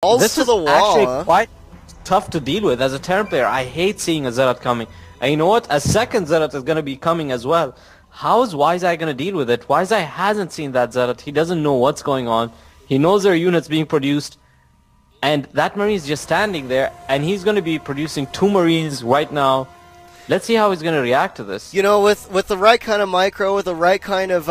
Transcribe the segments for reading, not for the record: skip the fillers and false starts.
Balls to the wall, actually huh? quite tough to deal with. As a Terran player, I hate seeing a Zealot coming. And you know what? A second Zealot is going to be coming as well. How is WiseEye going to deal with it? WiseEye hasn't seen that Zealot. He doesn't know what's going on. He knows there are units being produced. And that Marine is just standing there. And he's going to be producing 2 Marines right now. Let's see how he's going to react to this. You know, with the right kind of micro, with the right kind of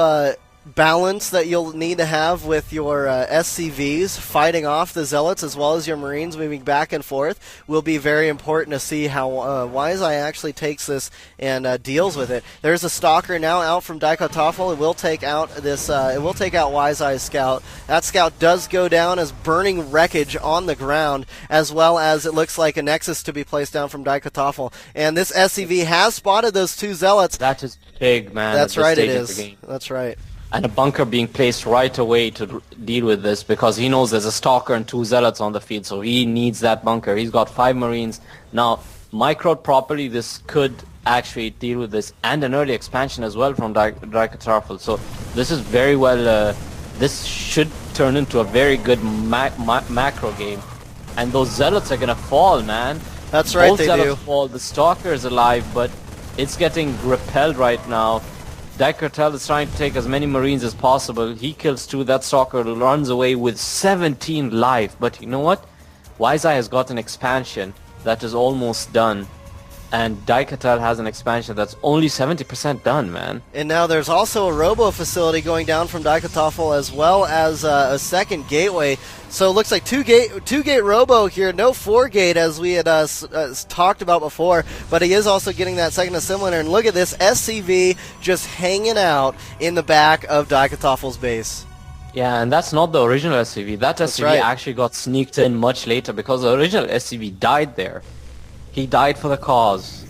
balance that you'll need to have with your SCVs fighting off the Zealots as well as your Marines moving back and forth will be very important to see how WiseEye actually takes this and deals with it. There's a Stalker now out from Daikatoffel. It will take out this. It will take out WiseEye's scout. That scout does go down as burning wreckage on the ground, as well as it looks like a Nexus to be placed down from Daikatoffel. And this SCV has spotted those 2 Zealots. That is big, man. That's right, it is. That's right. And a bunker being placed right away to deal with this because he knows there's a Stalker and 2 Zealots on the field, so he needs that bunker. He's got 5 Marines. Now, microed properly, this could actually deal with this, and an early expansion as well from Daikatoffel. So this is very well, this should turn into a very good macro game. And those Zealots are going to fall, man. That's right, Both they Zealots do. fall. The Stalker is alive, but it's getting repelled right now. Daikatoffel is trying to take as many Marines as possible. He kills 2. That Stalker runs away with 17 life. But you know what? WiseEye has got an expansion that is almost done. And Daikatoffel has an expansion that's only 70% done, man. And now there's also a robo facility going down from Daikatoffel as well as a second gateway. So it looks like two gate robo here, no 4-gate as we had talked about before, but he is also getting that second assimilator. And look at this SCV just hanging out in the back of Daikatoffel's base. Yeah, and that's not the original SCV. That That's SCV right. actually got sneaked in much later because the original SCV died there. He died for the cause.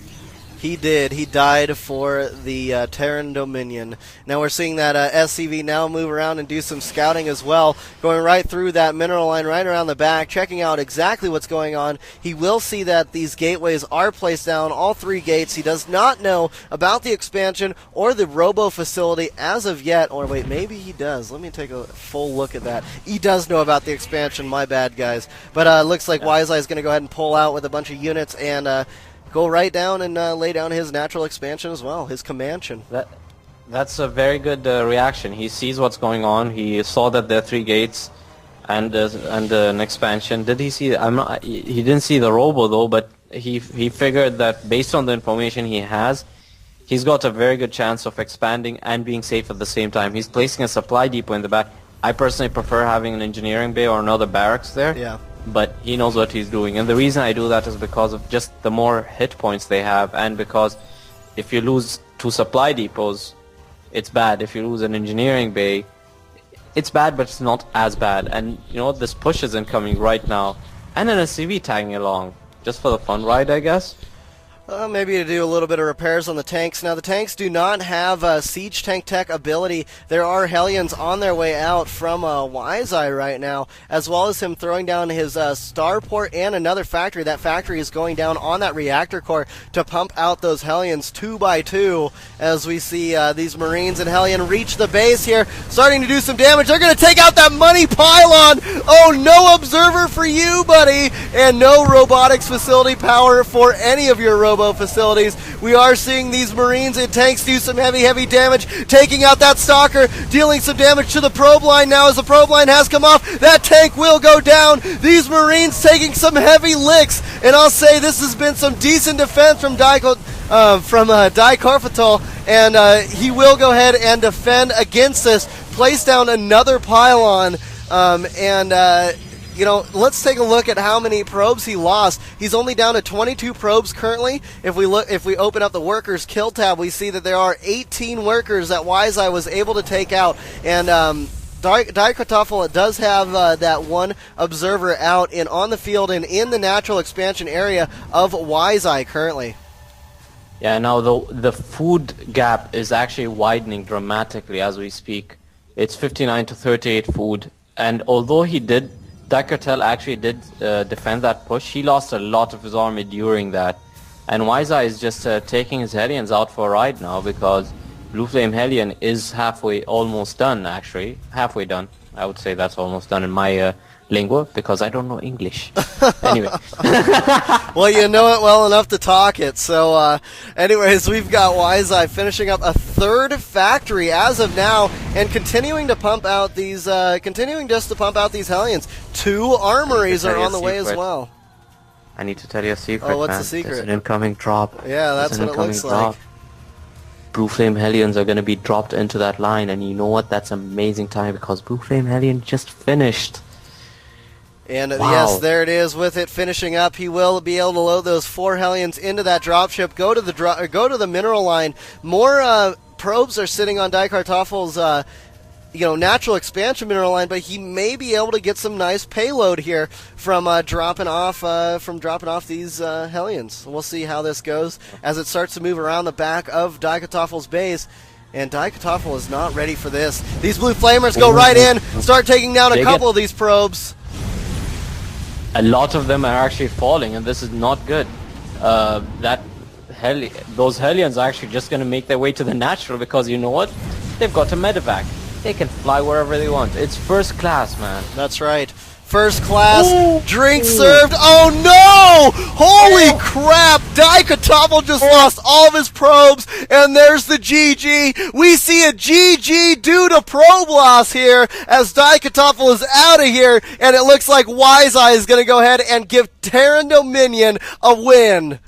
He did. He died for the Terran Dominion. Now we're seeing that SCV now move around and do some scouting as well, going right through that mineral line right around the back, checking out exactly what's going on. He will see that these gateways are placed down, all 3 gates. He does not know about the expansion or the robo facility as of yet. Or wait, maybe he does. Let me take a full look at that. He does know about the expansion. My bad, guys. But looks like WiseEye is going to go ahead and pull out with a bunch of units and go right down and lay down his natural expansion as well, his Comanchen. That's a very good reaction. He sees what's going on. He saw that there are 3 gates and an expansion. Did he see? He didn't see the robo though, but he figured that based on the information he has, he's got a very good chance of expanding and being safe at the same time. He's placing a supply depot in the back. I personally prefer having an engineering bay or another barracks there. Yeah. But he knows what he's doing, and the reason I do that is because of just the more hit points they have, and because if you lose 2 supply depots, it's bad. If you lose an engineering bay, it's bad, but it's not as bad. And you know what, this push is incoming right now, and an SCV tagging along, just for the fun ride, I guess. Maybe to do a little bit of repairs on the tanks. Now, the tanks do not have siege tank tech ability. There are Hellions on their way out from WiseEye right now, as well as him throwing down his starport and another factory. That factory is going down on that reactor core to pump out those Hellions 2 by 2 as we see these Marines and Hellion reach the base here, starting to do some damage. They're going to take out that money pylon. Oh, no observer for you, buddy, and no robotics facility power for any of your robots facilities. We are seeing these Marines and tanks do some heavy damage, taking out that Stalker, dealing some damage to the probe line now as the probe line has come off. That tank will go down. These Marines taking some heavy licks, and I'll say this has been some decent defense from Daikatoffel, and he will go ahead and defend against this, place down another pylon, you know, let's take a look at how many probes he lost. He's only down to 22 probes currently. If we open up the workers kill tab, we see that there are 18 workers that WiseEye was able to take out. And Daikatoffel does have that one observer out and on the field and in the natural expansion area of WiseEye currently. Yeah, now the food gap is actually widening dramatically as we speak. It's 59 to 38 food, and although Daikatoffel actually did defend that push, he lost a lot of his army during that. And WiseEye is just taking his Hellions out for a ride now because Blue Flame Hellion is almost done actually. Halfway done. I would say that's almost done in my lingua because I don't know English. Anyway. Well, you know it well enough to talk it. So, anyways, we've got WiseEye finishing up a third factory as of now, and continuing to pump out these, Hellions. 2 armories are on the way as well. I need to tell you a secret. Oh, what's man. the secret? There's an incoming drop. Yeah, that's what it looks like. Blue Flame Hellions are going to be dropped into that line, and you know what? That's amazing time because Blue Flame Hellion just finished. And wow. Yes, there it is. With it finishing up, he will be able to load those 4 Hellions into that dropship. Go to the mineral line. More probes are sitting on Daikartoffel's natural expansion mineral line, but he may be able to get some nice payload here from dropping off these Hellions. We'll see how this goes as it starts to move around the back of Daikartoffel's base. And Daikartoffel is not ready for this. These blue flamers go right in, start taking down a couple of these probes. A lot of them are actually falling, and this is not good. Those Hellions are actually just going to make their way to the natural because you know what? They've got a medevac. They can fly wherever they want. It's first class, man. That's right. First class, drink served. Oh no! Holy crap! Daikartoffel just lost all of his probes, and there's the GG. We see a GG due to probe loss here as Daikartoffel is out of here, and it looks like WiseEye is going to go ahead and give Terran Dominion a win.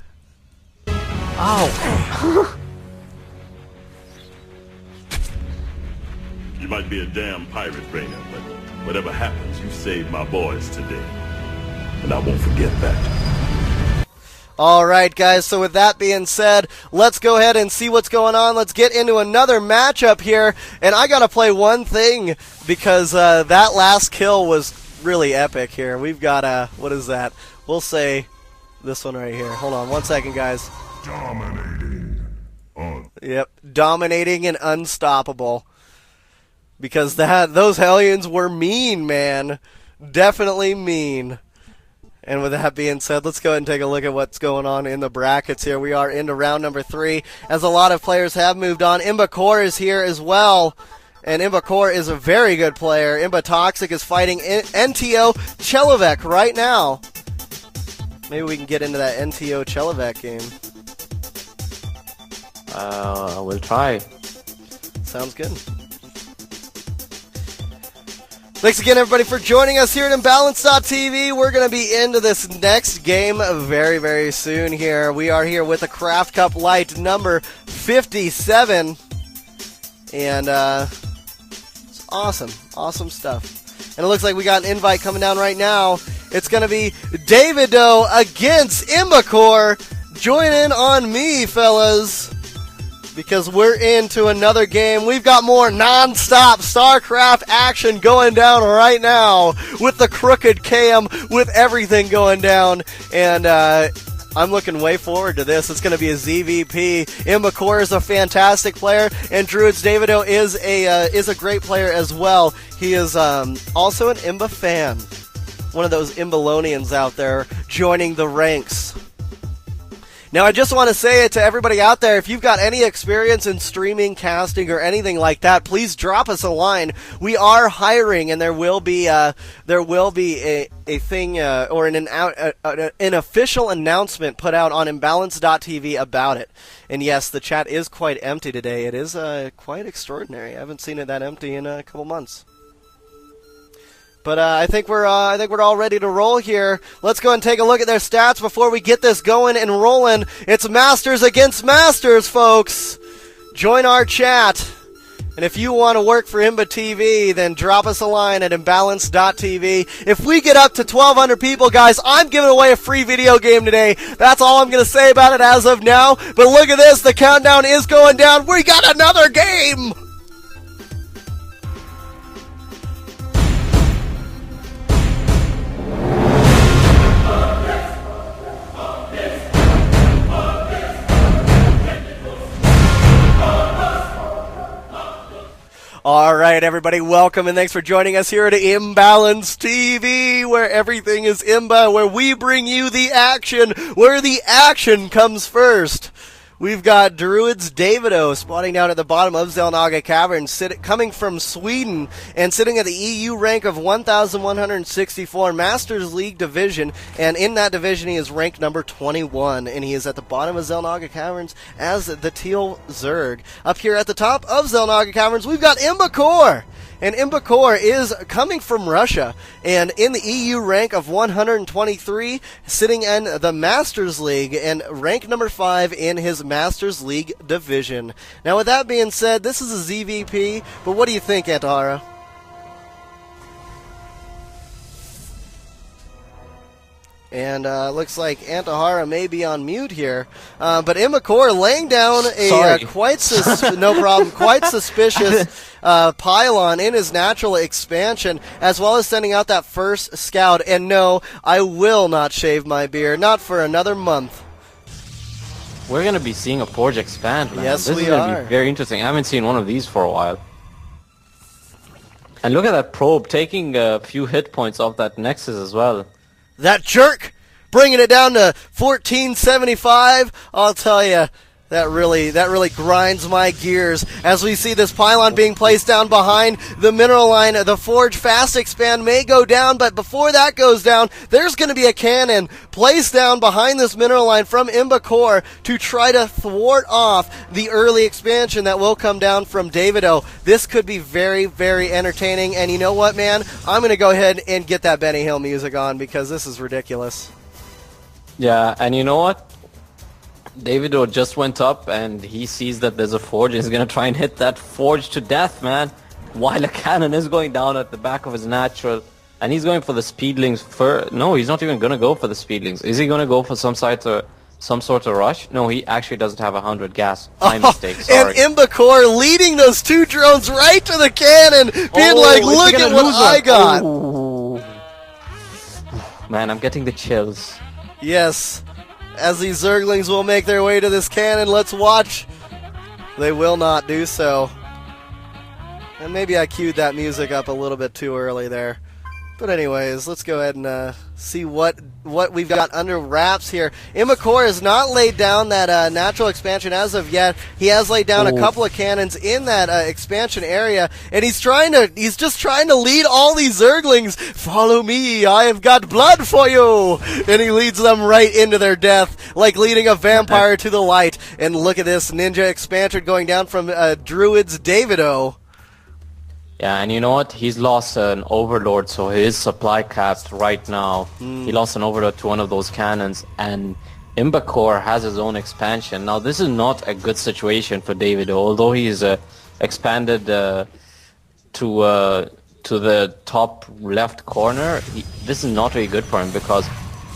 Ow. You might be a damn pirate, Rainer, but whatever happens, you saved my boys today. And I won't forget that. All right, guys, so with that being said, let's go ahead and see what's going on. Let's get into another matchup here. And I got to play one thing because that last kill was really epic here. We've got, what is that? We'll say this one right here. Hold on one second, guys. Dominating. Yep, dominating and unstoppable. Because those Hellions were mean, man. Definitely mean. And with that being said, let's go ahead and take a look at what's going on in the brackets here. We are into round number 3, as a lot of players have moved on. Imbakor is here as well. And Imbakor is a very good player. Imba Toxic is fighting NTO Chelovek right now. Maybe we can get into that NTO Chelovek game. We'll try. Sounds good. Thanks again, everybody, for joining us here at Imbalance.tv. We're going to be into this next game very, very soon here. We are here with the Craftcup Lite number 57. And it's awesome. Awesome stuff. And it looks like we got an invite coming down right now. It's going to be Davido against Imbakor. Join in on me, fellas, because we're into another game. We've got more non-stop StarCraft action going down right now with the crooked cam, with everything going down. And I'm looking way forward to this. It's going to be a ZVP. Imbakor is a fantastic player, and Druids Davido is a great player as well. He is also an Imba fan. One of those Imbalonians out there joining the ranks. Now, I just want to say it to everybody out there, if you've got any experience in streaming, casting, or anything like that, please drop us a line. We are hiring, and there will be a thing or an official announcement put out on Imbalance.tv about it. And yes, the chat is quite empty today. It is quite extraordinary. I haven't seen it that empty in a couple months. But I think we're all ready to roll here. Let's go and take a look at their stats before we get this going and rolling. It's Masters against Masters, folks. Join our chat. And if you want to work for Imba TV, then drop us a line at imbalance.tv. If we get up to 1,200 people, guys, I'm giving away a free video game today. That's all I'm going to say about it as of now. But look at this. The countdown is going down. We got another game. All right, everybody, welcome and thanks for joining us here at Imbalance TV, where everything is Imba, where we bring you the action, where the action comes first. We've got Druid's Davido spotting down at the bottom of Zelnaga Caverns, coming from Sweden and sitting at the EU rank of 1,164 Masters League division, and in that division he is ranked number 21, and he is at the bottom of Zelnaga Caverns as the Teal Zerg. Up here at the top of Zelnaga Caverns, we've got Imbakor. And Imbakor is coming from Russia and in the EU rank of 123, sitting in the Masters League and rank number 5 in his Masters League division. Now, with that being said, this is a ZVP, but what do you think, Antahara? And looks like Antahara may be on mute here. But Imbakor laying down a quite suspicious pylon in his natural expansion, as well as sending out that first scout. And no, I will not shave my beard, not for another month. We're going to be seeing a Forge expand, man. Yes, this is going to be very interesting. I haven't seen one of these for a while. And look at that probe, taking a few hit points off that Nexus as well. That jerk, bringing it down to 1475. I'll tell you, that really grinds my gears as we see this pylon being placed down behind the mineral line. The Forge fast expand may go down, but before that goes down, there's going to be a cannon placed down behind this mineral line from Imbakor to try to thwart off the early expansion that will come down from Davido. This could be very, very entertaining, and you know what, man? I'm going to go ahead and get that Benny Hill music on because this is ridiculous. Yeah, and you know what? Davido just went up and he sees that there's a Forge. He's going to try and hit that Forge to death, man. While a cannon is going down at the back of his natural. And he's going for the Speedlings first. No, he's not even going to go for the Speedlings. Is he going to go for some sort of rush? No, he actually doesn't have 100 gas. My mistake, sorry. And Imbakor leading those two drones right to the cannon, being like, look at what I got. Ooh. Man, I'm getting the chills. Yes. As these Zerglings will make their way to this cannon, let's watch. They will not do so. And maybe I queued that music up a little bit too early there. But anyways, let's go ahead and see what we've got under wraps here. Imbakor has not laid down that natural expansion as of yet. He has laid down a couple of cannons in that expansion area, and he's just trying to lead all these Zerglings. Follow me, I have got blood for you, and he leads them right into their death, like leading a vampire to the light. And look at this ninja expansion going down from Druid's Davido. Yeah, and you know what? He's lost an Overlord, so his supply capped right now. He lost an Overlord to one of those cannons, and Imbakor has his own expansion. Now, this is not a good situation for Davido, although he's expanded to the top left corner. This is not really good for him because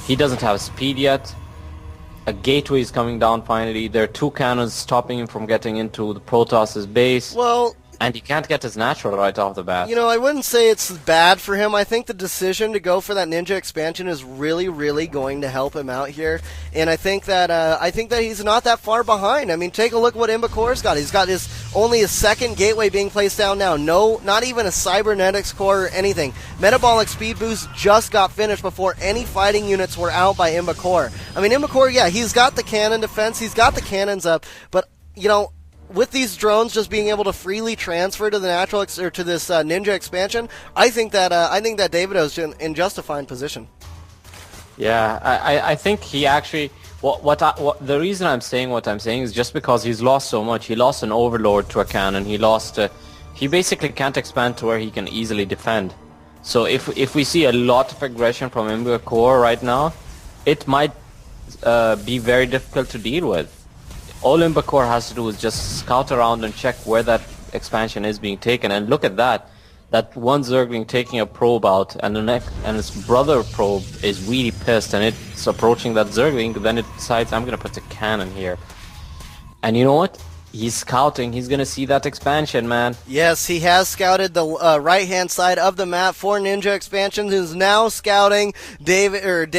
he doesn't have speed yet. A gateway is coming down finally. There are two cannons stopping him from getting into the Protoss's base. Well, and he can't get his natural right off the bat. You know, I wouldn't say it's bad for him. I think the decision to go for that ninja expansion is really, really going to help him out here. And I think that he's not that far behind. I mean, take a look at what Imbakor's got. He's got only his second gateway being placed down now. No, not even a cybernetics core or anything. Metabolic speed boost just got finished before any fighting units were out by Imbakor. I mean, Imbakor, yeah, he's got the cannon defense. He's got the cannons up. But, you know, with these drones just being able to freely transfer to the natural or to this ninja expansion, I think that Davido's in just a fine position. Yeah, I think he actually the reason I'm saying what I'm saying is just because he's lost so much. He lost an Overlord to a cannon. He basically can't expand to where he can easily defend. So if we see a lot of aggression from Imbakor right now, it might be very difficult to deal with. All Imbakor has to do is just scout around and check where that expansion is being taken. And look at that. That one Zergling taking a probe out, and his brother probe is really pissed, and it's approaching that Zergling. Then it decides, I'm going to put a cannon here. And you know what? He's scouting. He's going to see that expansion, man. Yes, he has scouted the right-hand side of the map for ninja expansions. He's now scouting David